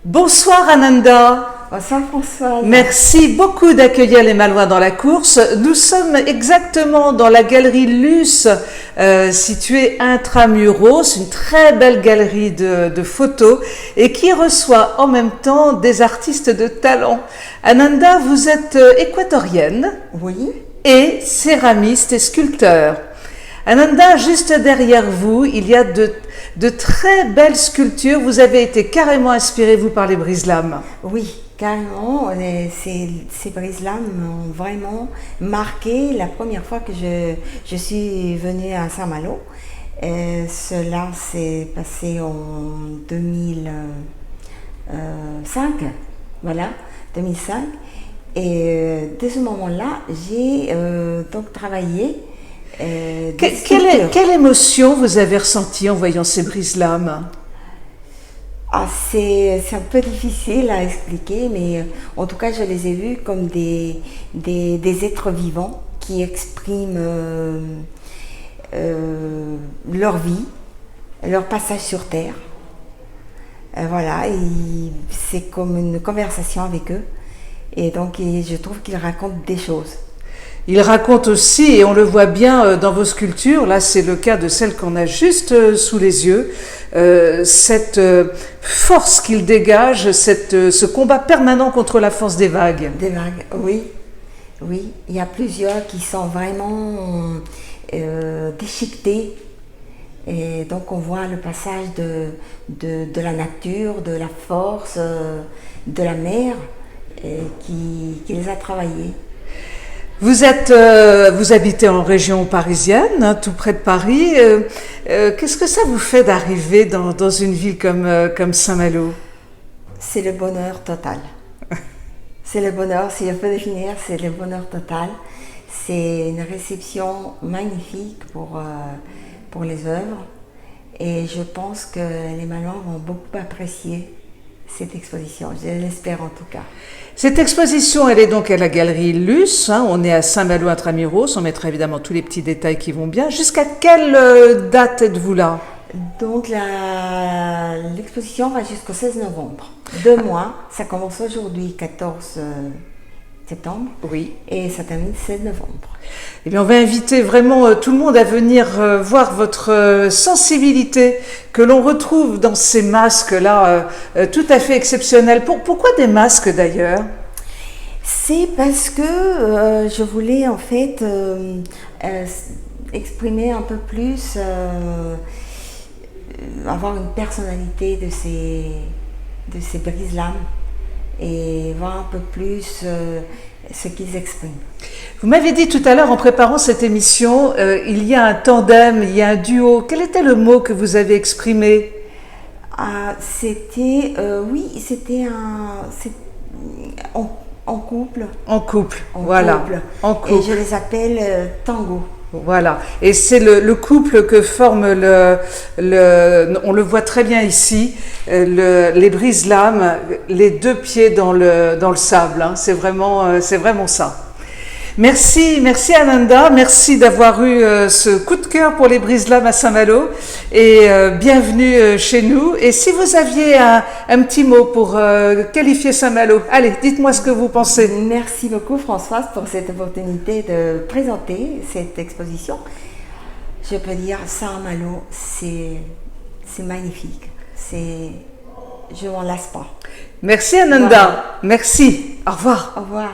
Bonsoir Ananda. Bonsoir Françoise. Merci beaucoup d'accueillir les Malouins dans la course. Nous sommes exactement dans la galerie Luce, située intramuros, une très belle galerie de photos et qui reçoit en même temps des artistes de talent. Ananda, vous êtes équatorienne Oui. et céramiste et sculpteur. Ananda, juste derrière vous, il y a de très belles sculptures. Vous avez été carrément inspiré, vous, par les brise-lames. Oui, carrément. Ces brises-lames m'ont vraiment marqué la première fois que je suis venue à Saint-Malo. Cela s'est passé en 2005. Voilà, 2005. Et de ce moment-là, j'ai donc travaillé. Quelle émotion vous avez ressentie en voyant ces brise-lames? C'est un peu difficile à expliquer, mais en tout cas, je les ai vus comme des êtres vivants qui expriment leur vie, leur passage sur Terre. Voilà, c'est comme une conversation avec eux. Et donc, je trouve qu'ils racontent des choses. Il raconte aussi, et on le voit bien dans vos sculptures, là c'est le cas de celle qu'on a juste sous les yeux, cette force qu'il dégage, ce combat permanent contre la force des vagues. Des vagues, oui. Oui, il y a plusieurs qui sont vraiment déchiquetés. Et donc on voit le passage de la nature, de la force, de la mer qui les a travaillés. Vous habitez en région parisienne, hein, tout près de Paris. Qu'est-ce que ça vous fait d'arriver dans une ville comme Saint-Malo? C'est le bonheur total. C'est le bonheur, si je peux définir, c'est le bonheur total. C'est une réception magnifique pour les œuvres. Et je pense que les Malouins vont beaucoup apprécier cette exposition, je l'espère en tout cas. Cette exposition, elle est donc à la galerie Luce, hein, on est à Saint-Malo intramuros, on mettra évidemment tous les petits détails qui vont bien. Jusqu'à quelle date êtes-vous là? Donc l'exposition va jusqu'au 16 novembre, 2 mois, ça commence aujourd'hui 14 septembre, oui, et ça termine 16 novembre. Eh bien, on va inviter vraiment tout le monde à venir voir votre sensibilité que l'on retrouve dans ces masques-là, tout à fait exceptionnels. Pourquoi des masques d'ailleurs? C'est parce que je voulais en fait exprimer un peu plus, avoir une personnalité de ces brise-lames et voir un peu plus ce qu'ils expriment. Vous m'avez dit tout à l'heure en préparant cette émission, il y a un tandem, il y a un duo. Quel était le mot que vous avez exprimé? C'était en couple. En couple, voilà. Couple. En couple. Et je les appelle tango. Voilà, et c'est le couple que forme on le voit très bien ici, les brise-lames, les deux pieds dans le sable, hein. C'est vraiment ça. Merci Ananda, merci d'avoir eu ce coup de cœur pour les brise-lames à Saint-Malo et bienvenue chez nous. Et si vous aviez un petit mot pour qualifier Saint-Malo, allez, dites-moi ce que vous pensez. Merci beaucoup Françoise pour cette opportunité de présenter cette exposition. Je peux dire Saint-Malo, c'est magnifique, je m'en lasse pas. Merci Ananda, voilà. Merci, au revoir. Au revoir.